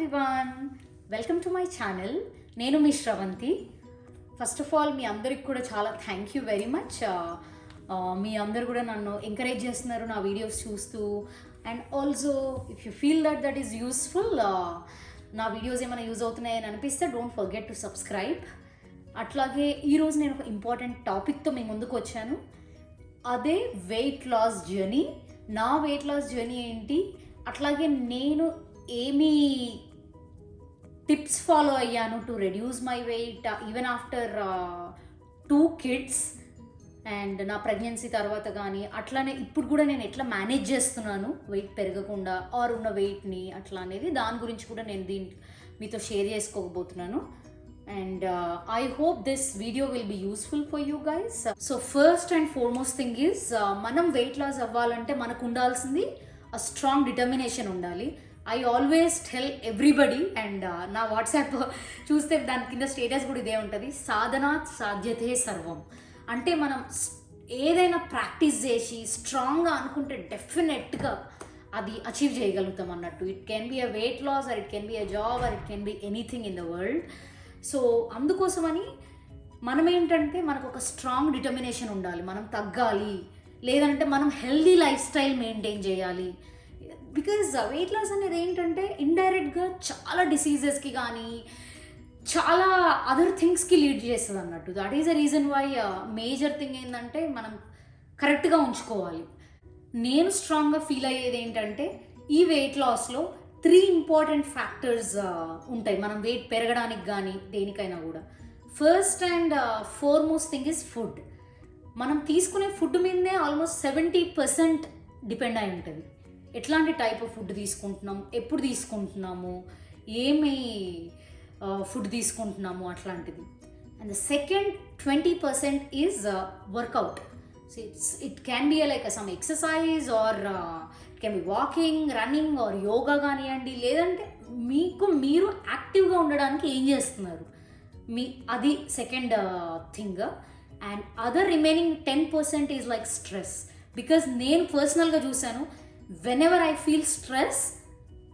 Everyone, welcome to my channel. నేను మీ Sravanthi. First of all మీ అందరికి కూడా చాలా థ్యాంక్ యూ వెరీ మచ్. మీ అందరు కూడా నన్ను ఎంకరేజ్ చేస్తున్నారు నా వీడియోస్ చూస్తూ. And also if you feel that is useful, నా వీడియోస్ ఏమైనా యూజ్ అవుతున్నాయని అనిపిస్తే డోంట్ ఫర్గెట్ టు సబ్స్క్రైబ్. అట్లాగే ఈరోజు నేను ఒక ఇంపార్టెంట్ టాపిక్తో మీ ముందుకు వచ్చాను. అదే వెయిట్ లాస్ జర్నీ. నా వెయిట్ లాస్ జర్నీ ఏంటి, అట్లాగే నేను ఏమి టిప్స్ ఫాలో అయ్యాను to reduce my wait even after 2 kids and నా ప్రెగ్నెన్సీ తర్వాత కానీ అట్లానే ఇప్పుడు కూడా నేను ఎట్లా మేనేజ్ చేస్తున్నాను వెయిట్ పెరగకుండా ఆర్ ఉన్న వెయిట్ని అట్లా అనేది, దాని గురించి కూడా నేను మీతో షేర్ చేసుకోబోతున్నాను. And I hope this video will be useful for you guys. So first and foremost thing is, మనం వెయిట్ లాస్ అవ్వాలంటే మనకు ఉండాల్సింది a strong determination ఉండాలి. I always tell everybody, and నా వాట్సాప్ చూస్తే దాని కింద స్టేటస్ కూడా ఇదే ఉంటుంది, సాధనాత్ సాధ్యతే సర్వం. అంటే మనం ఏదైనా ప్రాక్టీస్ చేసి స్ట్రాంగ్గా అనుకుంటే డెఫినెట్గా అది అచీవ్ చేయగలుగుతాం అన్నట్టు. It can be a weight loss or it can be a job or it can be anything in the world. So అందుకోసమని మనం ఏంటంటే మనకు ఒక స్ట్రాంగ్ డిటర్మినేషన్ ఉండాలి. మనం తగ్గాలి, లేదంటే మనం హెల్దీ లైఫ్ స్టైల్ మెయింటైన్ చేయాలి. బికాజ్ వెయిట్ లాస్ అనేది ఏంటంటే ఇండైరెక్ట్గా చాలా డిసీజెస్కి కానీ చాలా అదర్ థింగ్స్కి లీడ్ చేస్తుంది అన్నట్టు. That is the reason why major thing ఏంటంటే మనం కరెక్ట్గా ఉంచుకోవాలి. నేను స్ట్రాంగ్గా ఫీల్ అయ్యేది ఏంటంటే ఈ వెయిట్ లాస్లో 3 ఇంపార్టెంట్ ఫ్యాక్టర్స్ ఉంటాయి మనం వెయిట్ పెరగడానికి కానీ దేనికైనా కూడా. First and foremost thing is food. మనం తీసుకునే ఫుడ్ మీదనే ఆల్మోస్ట్ 70% డిపెండ్ అయి ఉంటుంది. ఎట్లాంటి టైప్ ఆఫ్ ఫుడ్ తీసుకుంటున్నాం, ఎప్పుడు తీసుకుంటున్నాము, ఏమి ఫుడ్ తీసుకుంటున్నాము అట్లాంటిది. And the second 20% is workout. So it can be like some exercise or it can be walking, running or yoga కానివ్వండి, లేదంటే మీరు యాక్టివ్గా ఉండడానికి ఏం చేస్తున్నారు అది second thing. And other remaining 10% is like stress. Because నేను పర్సనల్గా చూశాను, whenever I feel stress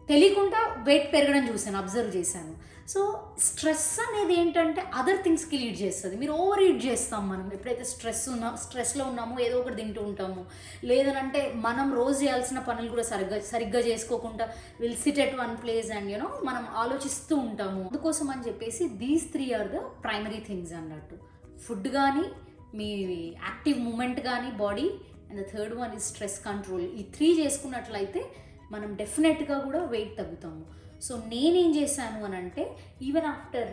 తెలియకుండా వెయిట్ పెరగడం చూశాను, అబ్జర్వ్ చేశాను. సో స్ట్రెస్ అనేది ఏంటంటే అదర్ థింగ్స్కి లీడ్ చేస్తుంది. మీరు ఓవర్ ఈట్ చేస్తాం. మనం ఎప్పుడైతే స్ట్రెస్లో ఉన్నామో ఏదో ఒకటి తింటూ ఉంటాము, లేదనంటే మనం రోజు చేయాల్సిన పనులు కూడా సరిగ్గా చేసుకోకుండా will sit at one place and మనం ఆలోచిస్తూ ఉంటాము. అందుకోసం అని చెప్పేసి these 3 are the primary things అన్నట్టు. ఫుడ్ కానీ, మీ యాక్టివ్ మూమెంట్ కానీ body, and the third one is stress control. ఈ 3 చేసుకున్నట్లయితే మనం డెఫినెట్గా కూడా వెయిట్ తగ్గుతాము. సో నేనేం చేశాను అని అంటే, ఈవెన్ ఆఫ్టర్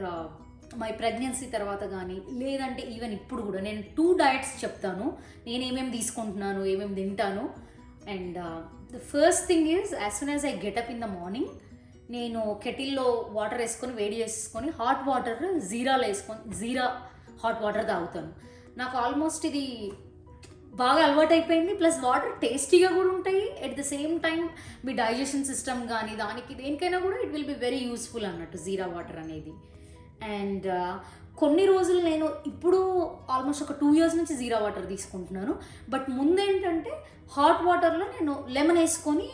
మై ప్రెగ్నెన్సీ తర్వాత కానీ, లేదంటే ఈవెన్ ఇప్పుడు కూడా నేను 2 డయట్స్ చెప్తాను, నేను ఏమేమి తీసుకుంటున్నాను, ఏమేమి తింటాను. And the first thing is, as soon as I get up in the morning, నేను కెటిల్లో వాటర్ వేసుకొని వేడి చేసుకొని హాట్ వాటర్ జీరాలో వేసుకొని జీరా హాట్ వాటర్ తాగుతాను. నాకు ఆల్మోస్ట్ ఇది బాగా అలవాటు అయిపోయింది. ప్లస్ వాటర్ టేస్టీగా కూడా ఉంటాయి. At the same time me digestion system కానీ దానికి దేనికైనా కూడా it will be very useful అన్నట్టు జీరా వాటర్ అనేది. అండ్ కొన్ని రోజులు నేను ఇప్పుడు ఆల్మోస్ట్ ఒక 2 years నుంచి జీరా వాటర్ తీసుకుంటున్నాను. బట్ ముందేంటంటే హాట్ వాటర్లో నేను లెమన్ వేసుకొని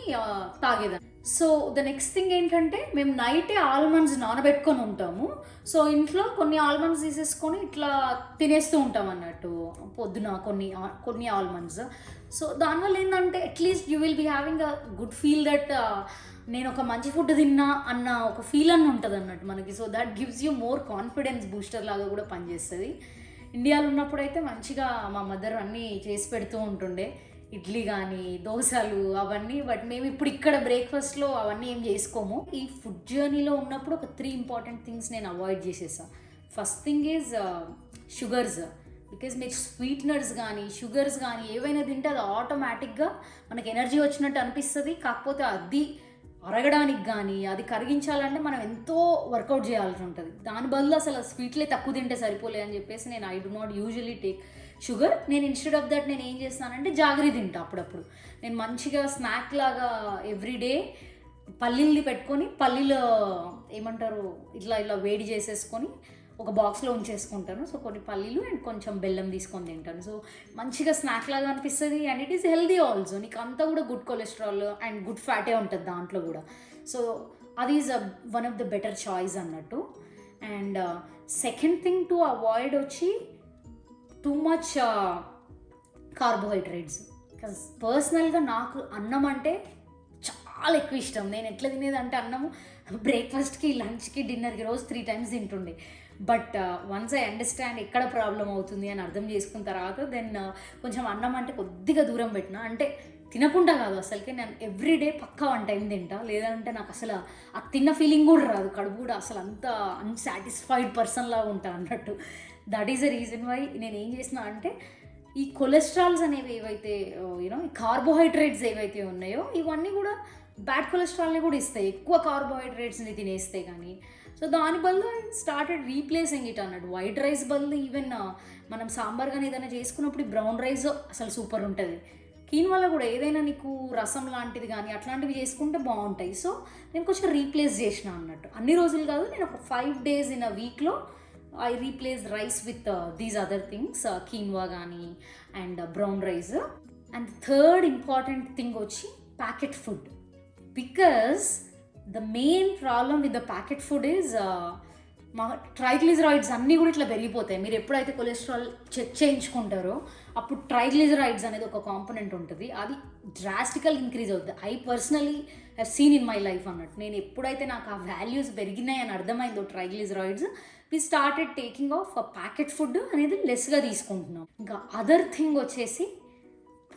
తాగేదాన్ని. సో ద నెక్స్ట్ థింగ్ ఏంటంటే, మేము నైటే ఆల్మండ్స్ నానబెట్టుకొని ఉంటాము. సో ఇంట్లో కొన్ని ఆల్మండ్స్ తీసేసుకొని ఇట్లా తినేస్తూ ఉంటాం అన్నట్టు పొద్దున కొన్ని ఆల్మండ్స్. సో దానివల్ల ఏంటంటే at least you will be having a good feel that నేను ఒక మంచి ఫుడ్ తిన్నా అన్న ఒక ఫీల్ అని ఉంటుంది అన్నట్టు మనకి. So that gives you more confidence booster లాగా కూడా పనిచేస్తుంది. ఇండియాలో ఉన్నప్పుడు అయితే మంచిగా మా మదర్ అన్నీ చేసి పెడుతూ ఉంటుండే, ఇడ్లీ కానీ దోశలు అవన్నీ. బట్ మేము ఇప్పుడు ఇక్కడ బ్రేక్ఫాస్ట్లో అవన్నీ ఏం చేసుకోము. ఈ ఫుడ్ జర్నీలో ఉన్నప్పుడు ఒక 3 ఇంపార్టెంట్ థింగ్స్ నేను అవాయిడ్ చేసేసాను. First thing is sugars. Because మీకు స్వీట్నర్స్ కానీ షుగర్స్ కానీ ఏవైనా తింటే అది ఆటోమేటిక్గా మనకు ఎనర్జీ వచ్చినట్టు అనిపిస్తుంది. కాకపోతే అది అరగడానికి కానీ అది కరిగించాలంటే మనం ఎంతో వర్కౌట్ చేయాల్సి ఉంటుంది. దాని బదులు అసలు స్వీట్లే తక్కువ తింటే సరిపోలే అని చెప్పేసి నేను I do not usually take sugar. నేను ఇన్స్టెడ్ ఆఫ్ దట్ నేను ఏం చేస్తానంటే జాగరీ తింటా అప్పుడప్పుడు. నేను మంచిగా స్నాక్ లాగా ఎవ్రీడే పల్లీల్ని పెట్టుకొని, పల్లీలు ఏమంటారు ఇలా వేడి చేసేసుకొని ఒక బాక్స్లో ఉంచేసుకుంటాను. సో కొన్ని పల్లీలు అండ్ కొంచెం బెల్లం తీసుకొని తింటాను. సో మంచిగా స్నాక్ లాగా అనిపిస్తుంది and it is healthy also. నీకు అంతా కూడా గుడ్ కొలెస్ట్రాల్ అండ్ గుడ్ ఫ్యాటే ఉంటుంది దాంట్లో కూడా. సో అది is one of the better choice అన్నట్టు. And second thing to avoid వచ్చి టూ మచ్ కార్బోహైడ్రేట్స్. పర్సనల్గా నాకు అన్నం అంటే చాలా ఎక్కువ ఇష్టం. నేను ఎట్లా తినేదంటే అన్నము బ్రేక్ఫాస్ట్కి, లంచ్కి, డిన్నర్కి రోజు 3 times తింటుండే. బట్ వన్స్ ఐ అండర్స్టాండ్ ఎక్కడ ప్రాబ్లం అవుతుంది అని అర్థం చేసుకున్న తర్వాత దెన్ కొంచెం అన్నం అంటే కొద్దిగా దూరం పెట్టిన. అంటే తినకుండా కాదు, అసలుకి నేను ఎవ్రీడే పక్కా 1 time తింటా. లేదంటే నాకు అసలు ఆ తిన్న ఫీలింగ్ కూడా రాదు, కడుపు కూడా అసలు అంత అన్సాటిస్ఫైడ్ పర్సన్లా ఉంటా అన్నట్టు. That is the reason why నేను ఏం చేసిన అంటే ఈ కొలెస్ట్రాల్స్ అనేవి ఏవైతే యూనో ఈ కార్బోహైడ్రేట్స్ ఏవైతే ఉన్నాయో ఇవన్నీ కూడా బ్యాడ్ కొలెస్ట్రాల్ని కూడా ఇస్తాయి, ఎక్కువ కార్బోహైడ్రేట్స్ని తినేస్తే కానీ. సో దాని బదులు ఐ స్టార్టెడ్ రీప్లేసింగ్ ఇట్ అన్నట్టు. వైట్ రైస్ బదులు ఈవెన్ మనం సాంబార్ కానీ ఏదైనా చేసుకున్నప్పుడు బ్రౌన్ రైస్ అసలు సూపర్ ఉంటుంది. కీన్వాలో కూడా ఏదైనా నీకు రసం లాంటిది కానీ అట్లాంటివి చేసుకుంటే బాగుంటాయి. సో నేను కొంచెం రీప్లేస్ చేసిన అన్నట్టు. అన్ని రోజులు కాదు, నేను ఒక 5 days ఇన్ అ వీక్లో I replace rice with these other things, quinoa కానీ and brown rice. And third important thing వచ్చి packet food. Because the main problem with the packet food is మా ట్రైగ్లిజరాయిడ్స్ అన్నీ కూడా ఇట్లా పెరిగిపోతాయి. మీరు ఎప్పుడైతే కొలెస్ట్రాల్ చెక్ చేయించుకుంటారో అప్పుడు ట్రైగ్లిజరాయిడ్స్ అనేది ఒక కాంపోనెంట్ ఉంటుంది, అది డ్రాస్టికల్ ఇంక్రీజ్ అవుతుంది. I personally have seen in my life అన్నట్టు. నేను ఎప్పుడైతే నాకు ఆ వాల్యూస్ పెరిగినాయని అర్థమైందో triglycerides, we started taking of packet food అనేది లెస్గా తీసుకుంటున్నాం. ఇంకా అదర్ థింగ్ వచ్చేసి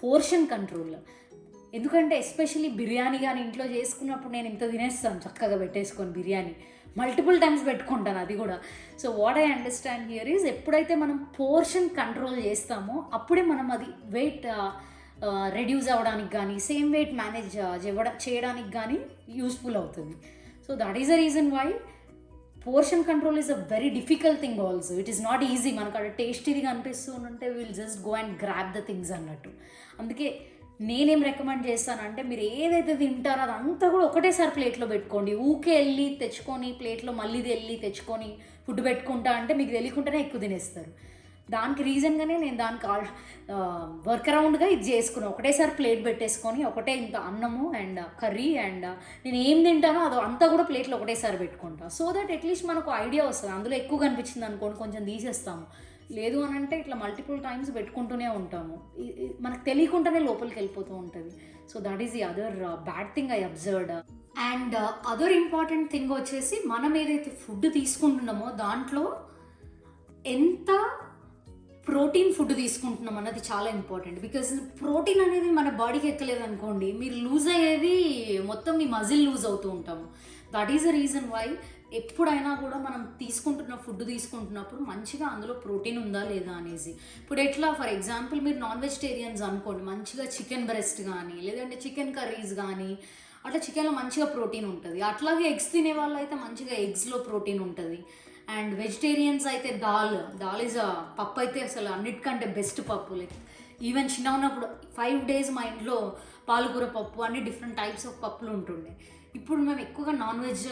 పోర్షన్ కంట్రోల్. ఎందుకంటే ఎస్పెషల్లీ బిర్యానీ కానీ ఇంట్లో చేసుకున్నప్పుడు నేను ఇంత తినేస్తాను చక్కగా పెట్టేసుకొని, బిర్యానీ మల్టిపుల్ టైమ్స్ పెట్టుకుంటాను అది కూడా. So what I understand here is ఎప్పుడైతే మనం పోర్షన్ కంట్రోల్ చేస్తామో అప్పుడే మనం అది వెయిట్ రెడ్యూస్ అవ్వడానికి కానీ సేమ్ వెయిట్ మేనేజ్ చేయడానికి కానీ యూస్ఫుల్ అవుతుంది. So that is the reason why portion control is a very difficult thing also. It is not easy. మనకు అక్కడ టేస్టీగా అనిపిస్తుంటే will just go and grab the things అన్నట్టు. అందుకే నేనేం రికమెండ్ చేస్తానంటే మీరు ఏదైతే తింటారో అదంతా కూడా ఒకటేసారి ప్లేట్లో పెట్టుకోండి. ఊకే వెళ్ళి తెచ్చుకొని ప్లేట్లో మళ్ళీ వెళ్ళి తెచ్చుకొని ఫుడ్ పెట్టుకుంటా అంటే మీకు తెలియకుండానే ఎక్కువ తినేస్తారు. దానికి రీజన్గానే నేను దానికి వర్క్ అరౌండ్గా ఇది చేసుకున్నాను. ఒకటేసారి ప్లేట్ పెట్టేసుకొని ఒకటే ఇంత అన్నము అండ్ కర్రీ అండ్ నేను ఏం తింటానో అది అంతా కూడా ప్లేట్లో ఒకటేసారి పెట్టుకుంటా. సో దట్ అట్లీస్ట్ మనకు ఐడియా వస్తుంది. అందులో ఎక్కువ కనిపించింది అనుకోండి కొంచెం తీసేస్తాము, లేదు అని అంటే ఇట్లా మల్టిపుల్ టైమ్స్ పెట్టుకుంటూనే ఉంటాము, మనకు తెలియకుండానే లోపలికి వెళ్ళిపోతూ ఉంటుంది. So that is the other bad thing I observed. And other important thing వచ్చేసి మనం ఏదైతే ఫుడ్ తీసుకుంటున్నామో దాంట్లో ఎంత ప్రోటీన్ ఫుడ్ తీసుకుంటున్నాం అన్నది చాలా ఇంపార్టెంట్. బికాజ్ ప్రోటీన్ అనేది మన బాడీకి ఎక్కలేదు అనుకోండి, మీరు లూజ్ అయ్యేది మొత్తం మీ మజిల్ లూజ్ అవుతూ ఉంటాము. That is the reason why ఎప్పుడైనా కూడా మనం ఫుడ్ తీసుకుంటున్నప్పుడు మంచిగా అందులో ప్రోటీన్ ఉందా లేదా అనేసి. ఇప్పుడు ఎట్లా ఫర్ ఎగ్జాంపుల్ మీరు నాన్ వెజిటేరియన్స్ అనుకోండి, మంచిగా చికెన్ బ్రెస్ట్ కానీ లేదంటే చికెన్ కర్రీస్ కానీ అట్లా చికెన్లో మంచిగా ప్రోటీన్ ఉంటుంది. అట్లాగే ఎగ్స్ తినే వాళ్ళు అయితే మంచిగా ఎగ్స్లో ప్రోటీన్ ఉంటుంది. అండ్ వెజిటేరియన్స్ అయితే దాల్ ఈజ్ పప్పు అయితే అసలు అన్నిటికంటే బెస్ట్ పప్పు. లైక్ ఈవెన్ చిన్న ఉన్నప్పుడు 5 days మా ఇంట్లో పాలకూర పప్పు అన్ని డిఫరెంట్ టైప్స్ ఆఫ్ పప్పులు ఉంటుండే. ఇప్పుడు మేము ఎక్కువగా non veg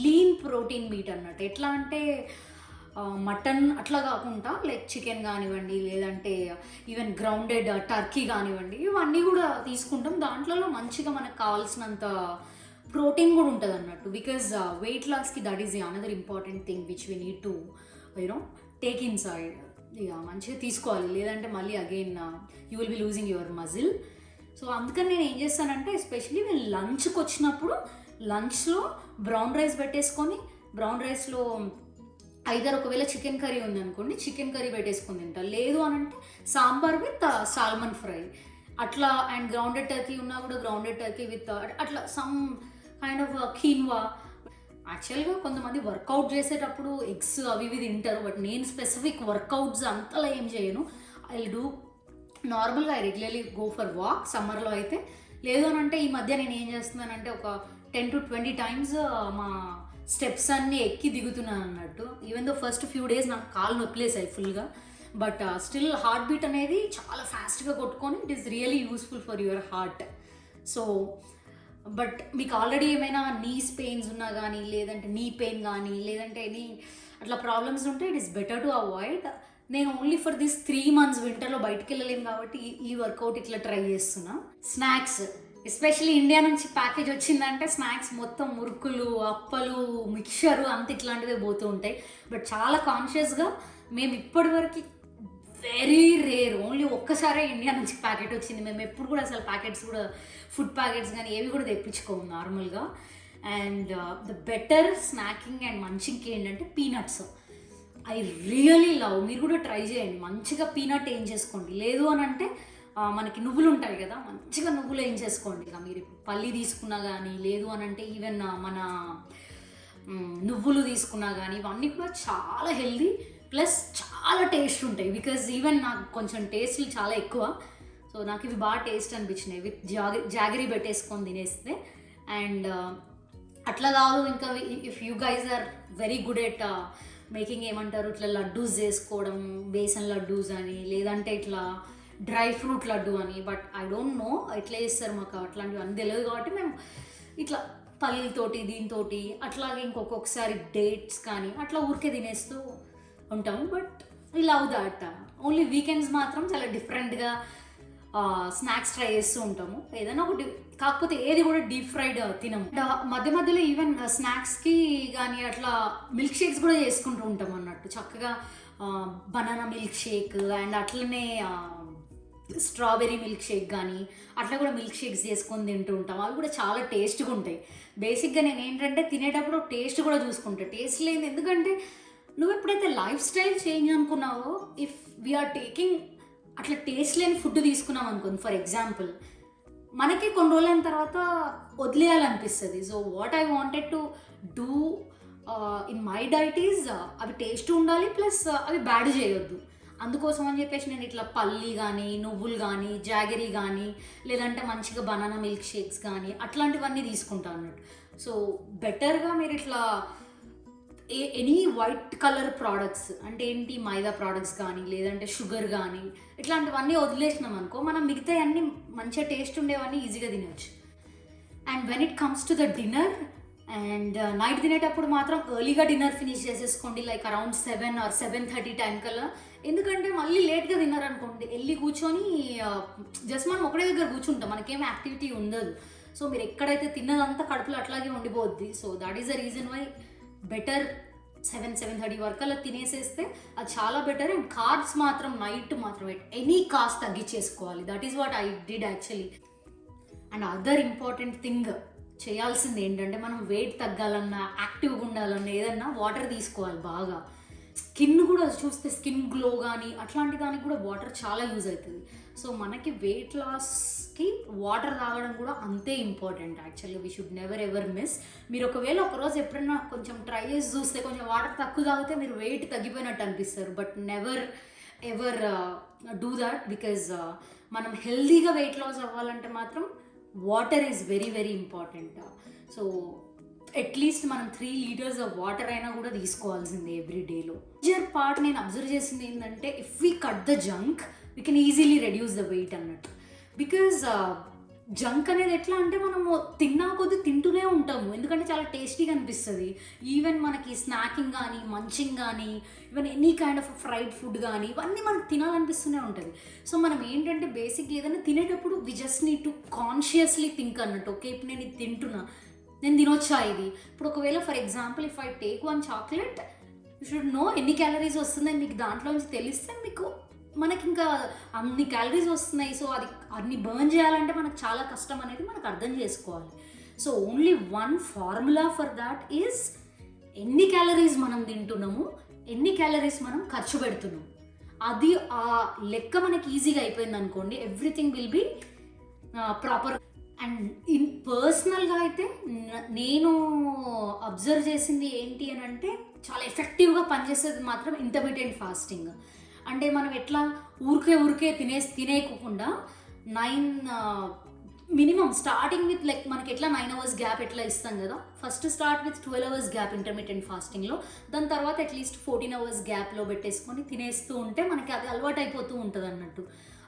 lean protein meet అన్నట్టు. ఎట్లా అంటే మటన్ అట్లా కాకుండా లైక్ చికెన్ కానివ్వండి లేదంటే ఈవెన్ గ్రౌండెడ్ టర్కీ కానివ్వండి, ఇవన్నీ కూడా తీసుకుంటాం. దాంట్లో మంచిగా మనకు కావాల్సినంత ప్రోటీన్ కూడా ఉంటుంది అన్నట్టు. బికాజ్ వెయిట్ లాస్కి that is another important thing which we need to you know take inside. ఇక మంచిగా తీసుకోవాలి, లేదంటే మళ్ళీ again you will be losing your muscle. So అందుకని నేను ఏం చేస్తానంటే ఎస్పెషలీ నేను లంచ్కి వచ్చినప్పుడు లంచ్లో బ్రౌన్ రైస్ పెట్టేసుకొని, బ్రౌన్ రైస్లో ఐదర్ ఒకవేళ చికెన్ కర్రీ ఉందనుకోండి చికెన్ కర్రీ పెట్టేసుకొని తింటా, లేదు అని అంటే సాంబార్ విత్ సాల్మన్ ఫ్రై అట్లా. అండ్ గ్రౌండెడ్ టర్కీ ఉన్నా కూడా గ్రౌండెడ్ టర్కీ విత్ అట్లా సమ్ కైండ్ ఆఫ్ కీన్వా. యాక్చువల్గా కొంతమంది వర్కౌట్ చేసేటప్పుడు ఎగ్స్ అవి ఇవి తింటారు, బట్ నేను స్పెసిఫిక్ వర్కౌట్స్ అంతలా ఏం చేయను. ఐ డూ నార్మల్గా I regularly go for walk సమ్మర్లో అయితే. లేదు అని అంటే ఈ మధ్య నేను ఏం చేస్తున్నానంటే ఒక 10 to 20 times మా స్టెప్స్ అన్నీ ఎక్కి దిగుతున్నాను అన్నట్టు. Even though first few days నాకు కాళ్ళు నొప్పిలేసాయి ఫుల్గా, బట్ స్టిల్ హార్ట్ బీట్ అనేది చాలా ఫాస్ట్గా కొట్టుకొని it is really useful for your heart. So but మీకు ఆల్రెడీ ఏమైనా నీస్ పెయిన్స్ ఉన్నా కానీ లేదంటే నీ పెయిన్ కానీ లేదంటే ఎనీ అట్లా ప్రాబ్లమ్స్ ఉంటే it is better to avoid. నేను ఓన్లీ ఫర్ దిస్ 3 months వింటర్లో బయటికి వెళ్ళలేము కాబట్టి ఈ వర్కౌట్ ఇట్లా ట్రై చేస్తున్నా. స్నాక్స్ ఎస్పెషల్లీ ఇండియా నుంచి ప్యాకేజ్ వచ్చిందంటే స్నాక్స్ మొత్తం మురుకులు, అప్పలు, మిక్చరు అంత ఇట్లాంటివే పోతూ ఉంటాయి. బట్ చాలా కాన్షియస్గా మేము ఇప్పటివరకు వెరీ రేర్, ఓన్లీ ఒక్కసారే ఇండియా నుంచి ప్యాకెట్ వచ్చింది. మేము ఎప్పుడు కూడా అసలు ప్యాకెట్స్ కూడా, ఫుడ్ ప్యాకెట్స్ కానీ ఏవి కూడా తెప్పించుకోము నార్మల్గా. And the better snacking and మంచింగ్కి ఏంటంటే పీనట్స్. I really love. మీరు కూడా ట్రై చేయండి. మంచిగా పీనట్ ఏం చేసుకోండి. లేదు అని అంటే మనకి నువ్వులు ఉంటాయి కదా, మంచిగా నువ్వులు ఏం చేసుకోండి. ఇక మీరు పల్లి తీసుకున్నా కానీ, లేదు అని అంటే ఈవెన్ మన నువ్వులు తీసుకున్నా కానీ, ఇవన్నీ కూడా చాలా హెల్దీ ప్లస్ చాలా టేస్ట్ ఉంటాయి. బికాజ్ ఈవెన్ నాకు కొంచెం టేస్ట్లు చాలా ఎక్కువ. సో నాకు ఇవి బాగా టేస్ట్ అనిపించినాయి విత్ జాగరీ పెట్టేసుకొని తినేస్తే. అండ్ అట్లా కాదు ఇంకా, if you guys are very good at making ఏమంటారు, ఇట్లా లడ్డూస్ చేసుకోవడం, బేసన్ లడ్డూస్ అని, లేదంటే ఇట్లా డ్రై ఫ్రూట్ లడ్డు అని. బట్ ఐ డోంట్ నో ఎట్లా చేస్తారు, మాకు అట్లాంటివి అన్నీ తెలియదు. కాబట్టి మేము ఇట్లా పల్లీలతోటి దీంతోటి అట్లాగే ఇంకొకసారి డేట్స్ కానీ అట్లా ఊరికే తినేస్తూ ఉంటాము. But we love that. Only weekends మాత్రం చాలా డిఫరెంట్గా స్నాక్స్ ట్రై చేస్తూ ఉంటాము, ఏదైనా ఒకటి. కాకపోతే ఏది కూడా డీప్ ఫ్రైడ్ తినము. మధ్య మధ్యలో ఈవెన్ స్నాక్స్కి కానీ అట్లా మిల్క్ షేక్స్ కూడా చేసుకుంటూ ఉంటాం అన్నట్టు. చక్కగా బనానా మిల్క్ షేక్ అండ్ అట్లనే స్ట్రాబెర్రీ మిల్క్ షేక్ కానీ అట్లా కూడా మిల్క్ షేక్స్ చేసుకొని తింటూ ఉంటాం. అవి కూడా చాలా టేస్ట్గా ఉంటాయి. బేసిక్గా నేను ఏంటంటే తినేటప్పుడు టేస్ట్ కూడా చూసుకుంటా. టేస్ట్ లేని, ఎందుకంటే నువ్వు ఎప్పుడైతే లైఫ్ స్టైల్ చేంజ్ అనుకున్నావో, ఇఫ్ వీఆర్ టేకింగ్ అట్లా టేస్ట్ లేని ఫుడ్ తీసుకున్నాం అనుకోండి, ఫర్ ఎగ్జాంపుల్ మనకి కొన్ని రోజులైన తర్వాత వదిలేయాలనిపిస్తుంది. So what I wanted to do in my diet is అవి టేస్ట్ ఉండాలి ప్లస్ అవి బ్యాడ్ చేయొద్దు. అందుకోసం అని చెప్పేసి నేను ఇట్లా పల్లి కానీ, నువ్వులు కానీ, జాగరీ కానీ, లేదంటే మంచిగా బనానా మిల్క్ షేక్స్ కానీ అట్లాంటివన్నీ తీసుకుంటాను అన్నట్టు. సో బెటర్గా మీరు ఇట్లా ఎనీ వైట్ కలర్ ప్రోడక్ట్స్ అంటే ఏంటి, మైదా ప్రోడక్ట్స్ కానీ, లేదంటే షుగర్ కానీ ఇట్లాంటివన్నీ వదిలేసినాం అనుకో, మనం మిగతా అన్నీ మంచిగా టేస్ట్ ఉండేవన్నీ ఈజీగా తినచ్చు. And when it comes to the dinner and night తినేటప్పుడు మాత్రం ఎర్లీగా డిన్నర్ ఫినిష్ చేసేసుకోండి, లైక్ అరౌండ్ 7 or 7:30 టైం కల్లా. ఎందుకంటే మళ్ళీ లేట్గా తిన్నారనుకోండి, వెళ్ళి కూర్చొని జస్ట్ మనం ఒకటే దగ్గర కూర్చుంటాం, మనకేం యాక్టివిటీ ఉండదు. సో మీరు ఎక్కడైతే తిన్నదంతా కడుపులో అట్లాగే ఉండిపోద్ది. So that is the reason why better 7-7:30 వరకు అలా తినేసేస్తే అది చాలా బెటర్. అండ్ కార్బ్స్ మాత్రం నైట్ మాత్రం ఎనీ కాస్ట్ తగ్గించేసుకోవాలి. That is what I did actually. And other important thing చేయాల్సింది ఏంటంటే, మనం వెయిట్ తగ్గాలన్నా, యాక్టివ్గా ఉండాలన్నా ఏదన్నా వాటర్ తీసుకోవాలి బాగా. స్కిన్ కూడా చూస్తే స్కిన్ గ్లో కానీ అట్లాంటి దానికి కూడా వాటర్ చాలా యూజ్ అవుతుంది. సో మనకి వెయిట్ లాస్కి వాటర్ తాగడం కూడా అంతే important actually. We should never ever miss. మీరు ఒకవేళ ఒకరోజు ఎప్పుడైనా కొంచెం ట్రై చేసి చూస్తే, కొంచెం వాటర్ తక్కువ తాగితే మీరు వెయిట్ తగ్గిపోయినట్టు అనిపిస్తారు. But never ever do that, because మనం హెల్దీగా వెయిట్ లాస్ అవ్వాలంటే మాత్రం water is very very important. So at least మనం 3 liters ఆఫ్ వాటర్ అయినా కూడా తీసుకోవాల్సిందే ఎవ్రీ డేలో. మేజర్ పార్ట్ నేను అబ్జర్వ్ చేసింది ఏంటంటే, if we cut the junk we can easily reduce the weight అన్నట్టు. బికాజ్ జంక్ అనేది ఎట్లా అంటే, మనము తిన్నా కొద్దీ తింటూనే ఉంటాము, ఎందుకంటే చాలా టేస్టీగా అనిపిస్తుంది. ఈవెన్ మనకి స్నాకింగ్ కానీ, మంచింగ్ కానీ, even any kind of fried food కానీ ఇవన్నీ మనకు తినాలనిపిస్తూనే ఉంటుంది. సో మనం ఏంటంటే బేసిక్లీ ఏదైనా తినేటప్పుడు we just need to consciously think అన్నట్టు. ఓకే, ఇప్పుడు నేను ఇది తింటున్నా, నేను తినొచ్చా ఇది. ఇప్పుడు ఒకవేళ for example if I take 1 chocolate, you should know ఎన్ని క్యాలరీస్ వస్తుందని మీకు దాంట్లోంచి తెలిస్తే మీకు మనకి ఇంకా అన్ని క్యాలరీస్ వస్తున్నాయి. సో అది అన్ని బర్న్ చేయాలంటే మనకు చాలా కష్టం అనేది మనకు అర్థం చేసుకోవాలి. So only one formula for that is ఎన్ని క్యాలరీస్ మనం తింటున్నాము, ఎన్ని క్యాలరీస్ మనం ఖర్చు పెడుతున్నాము. అది ఆ లెక్క మనకి ఈజీగా అయిపోయింది అనుకోండి, everything will be proper. And in పర్సనల్గా అయితే నేను అబ్జర్వ్ చేసింది ఏంటి అని అంటే, చాలా ఎఫెక్టివ్గా పనిచేసేది మాత్రం ఇంటర్మీడియట్ ఫాస్టింగ్. అంటే మనం ఎట్లా ఊరికే తినేయకుండా 9 మినిమం స్టార్టింగ్ విత్ లైక్ మనకి ఎట్లా 9 hours గ్యాప్ ఎట్లా ఇస్తాం కదా, first start with 12 hours gap intermediate ఫాస్టింగ్లో. దాని తర్వాత అట్లీస్ట్ 14 hours గ్యాప్లో పెట్టేసుకొని తినేస్తూ ఉంటే మనకి అది అలవాటు అయిపోతూ ఉంటుంది అన్నట్టు.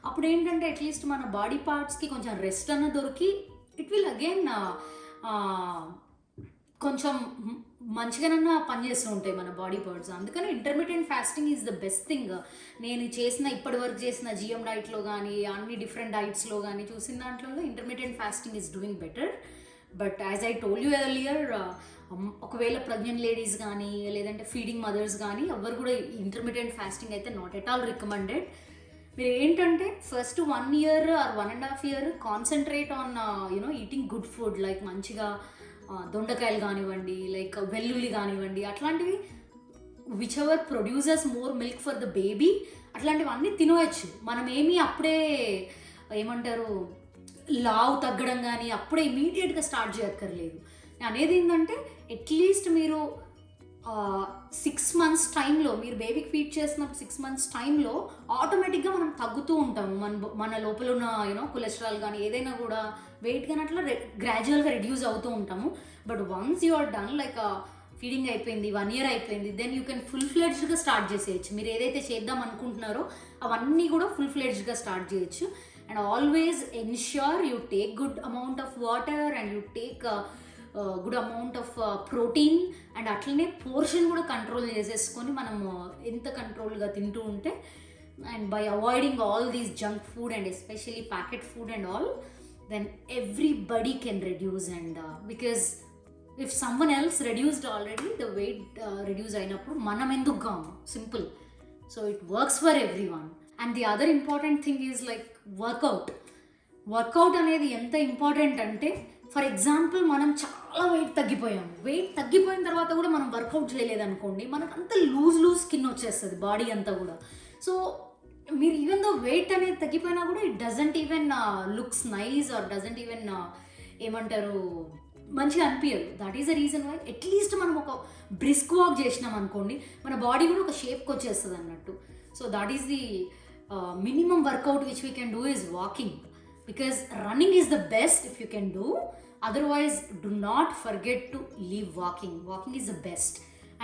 అప్పుడు ఏంటంటే అట్లీస్ట్ మన బాడీ పార్ట్స్కి కొంచెం రెస్ట్ అన్న దొరికి ఇట్ విల్ అగైన్ కొంచెం మంచిగానన్నా పనిచేస్తూ ఉంటాయి మన బాడీ పార్ట్స్. అందుకని intermediate fasting is the best thing. నేను ఇప్పటి వరకు చేసిన జిఎం డైట్లో కానీ అన్ని డిఫరెంట్ డైట్స్లో కానీ చూసిన దాంట్లో intermediate fasting is doing better. But as I told you earlier, ఒకవేళ ప్రెగ్నెంట్ లేడీస్ కానీ లేదంటే ఫీడింగ్ మదర్స్ కానీ ఎవరు కూడా ఇంటర్మీడియట్ ఫాస్టింగ్ అయితే నాట్ ఎట్ ఆల్ రికమెండెడ్. మీరు ఏంటంటే first 1 year or 1.5 year concentrate on eating good food, like మంచిగా దొండకాయలు కానివ్వండి, లైక్ వెల్లుల్లి కానివ్వండి, అట్లాంటివి whichever producers more milk for the baby, అట్లాంటివన్నీ తినవచ్చు. మనం ఏమీ అప్పుడే ఏమంటారు లావు తగ్గడం కానీ అప్పుడే ఇమీడియట్గా స్టార్ట్ చేయక్కర్లేదు. అనేది ఏంటంటే అట్లీస్ట్ మీరు 6 months టైంలో, మీరు బేబీకి ఫీడ్ చేస్తున్నప్పుడు 6 months టైంలో ఆటోమేటిక్గా మనం తగ్గుతూ ఉంటాము. మన లోపల ఉన్న కొలెస్ట్రాల్ కానీ ఏదైనా కూడా వెయిట్ కానీ అట్లా గ్రాడ్యువల్గా రెడ్యూస్ అవుతూ ఉంటాము. But once you are done, like feeding అయిపోయింది, 1 year అయిపోయింది, దెన్ యూ కెన్ ఫుల్ ఫ్లెడ్జ్డ్గా స్టార్ట్ చేసేయచ్చు. మీరు ఏదైతే చేద్దాం అనుకుంటున్నారో అవన్నీ కూడా ఫుల్ ఫ్లెడ్జ్డ్గా స్టార్ట్ చేయొచ్చు. And always ensure you take good amount of water and you take good amount of protein. And అట్లనే పోర్షన్ కూడా కంట్రోల్ చేసేసుకొని మనం ఎంత కంట్రోల్గా తింటూ ఉంటే, and by avoiding all these junk food and especially packet food and all, then everybody can reduce. And because if someone else reduced already, the weight reduce అయినప్పుడు మనం ఎందుకు కాము, simple. So it works for every one. And the other important thing is like workout అనేది ఎంత important అంటే, for example మనం చాలా wait తగ్గిపోయిన తర్వాత కూడా మనం వర్కౌట్ చేయలేదనుకోండి, మనకు అంత లూజ్ స్కిన్ వచ్చేస్తుంది బాడీ అంతా కూడా. సో మీరు ఈవెన్ దో వెయిట్ అనేది తగ్గిపోయినా కూడా it doesn't even looks nice or doesn't even ఏమంటారు మంచిగా అనిపించదు. That is the reason why at least మనం ఒక బ్రిస్క్ వాక్ చేసినాం అనుకోండి, మన బాడీ కూడా ఒక షేప్కి వచ్చేస్తుంది అన్నట్టు. So that is the minimum workout which we can do is walking, because running is the best if you can do. Otherwise do not forget to leave walking is the best.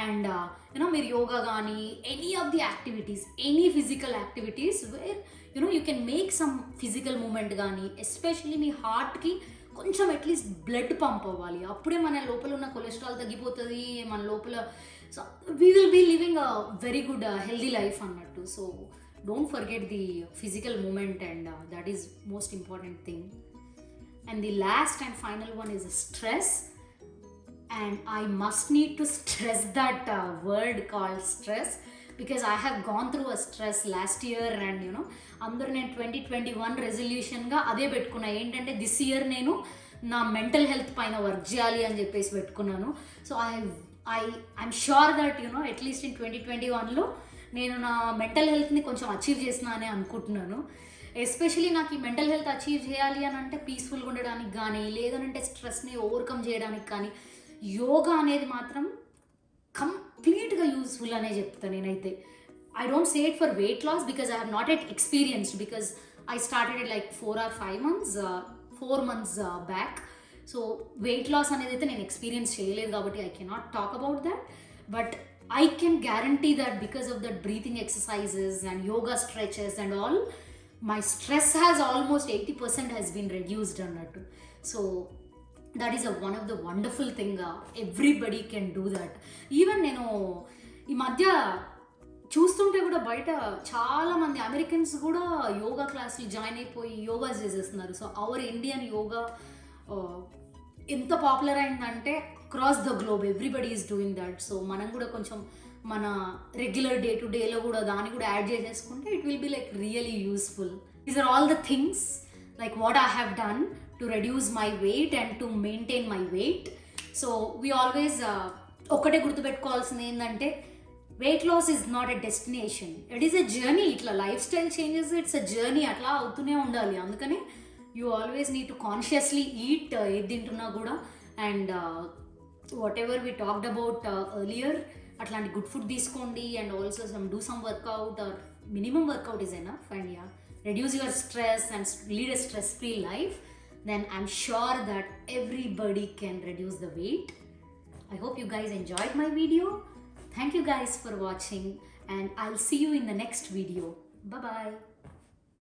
And మీరు యోగా కానీ any of the activities, any physical activities where you can make some physical movement కానీ, especially మీ హార్ట్కి కొంచెం at least blood pump అవ్వాలి. అప్పుడే మన లోపల ఉన్న కొలెస్ట్రాల్ తగ్గిపోతుంది, మన లోపల so we will be living a very good healthy life అన్నట్టు. So don't forget the physical movement, and that is most important thing. And the last and final one is stress, and I must need to stress that word called stress, because I have gone through a stress last year. And అందరూ నేను 2021 రెజల్యూషన్గా అదే పెట్టుకున్నా, ఏంటంటే this year నేను నా mental health పైన work చేయాలి అని చెప్పేసి పెట్టుకున్నాను. So I'm sure that at least in 2021లో నేను నా మెంటల్ హెల్త్ని కొంచెం అచీవ్ చేసిన అని అనుకుంటున్నాను. ఎస్పెషలీ నాకు ఈ మెంటల్ హెల్త్ అచీవ్ చేయాలి అని అంటే పీస్ఫుల్గా ఉండడానికి కానీ, లేదనంటే స్ట్రెస్ని ఓవర్కమ్ చేయడానికి కానీ, యోగా అనేది మాత్రం కంప్లీట్గా యూస్ఫుల్ అనే చెప్తాను నేనైతే. I don't say it for weight loss because I have not at experienced, because I started it like 4 or 4 months back. So weight loss అనేది అయితే నేను ఎక్స్పీరియన్స్ చేయలేదు కాబట్టి I cannot talk about that. But I can guarantee that because of the breathing exercises and yoga stretches and all, my stress has almost 80% has been reduced annattu. So that is one of the wonderful thing. Everybody can do that. Even నేను ఈ మధ్య చూస్తుంటే కూడా బయట చాలా మంది Americans కూడా యోగా క్లాసులు జాయిన్ అయిపోయి యోగా చేసేస్తున్నారు. సో అవర్ ఇండియన్ యోగా ఎంత పాపులర్ అయిందంటే across the globe everybody is doing that. So మనం కూడా కొంచెం మన రెగ్యులర్ డే టు డేలో కూడా దాన్ని కూడా యాడ్ చేసేసుకుంటే it will be like really useful. These are all the things like what I have done to reduce my weight and to maintain my weight. So we always ఒకటే గుర్తుపెట్టుకోవాల్సింది ఏంటంటే weight loss is not a destination, it is a journey. ఇట్లా life style changes it's a journey, అట్లా అవుతూనే ఉండాలి. అందుకని you always need to consciously eat ఏది తింటున్నా కూడా. And whatever we talked about earlier, అట్లాంటి గుడ్ ఫుడ్ తీసుకోండి. And also do some workout or minimum workout is enough. And reduce your stress and lead a stress-free life, then I'm sure that everybody can reduce the weight. I hope you guys enjoyed my video. Thank you guys for watching, and I'll see you in the next video. Bye bye.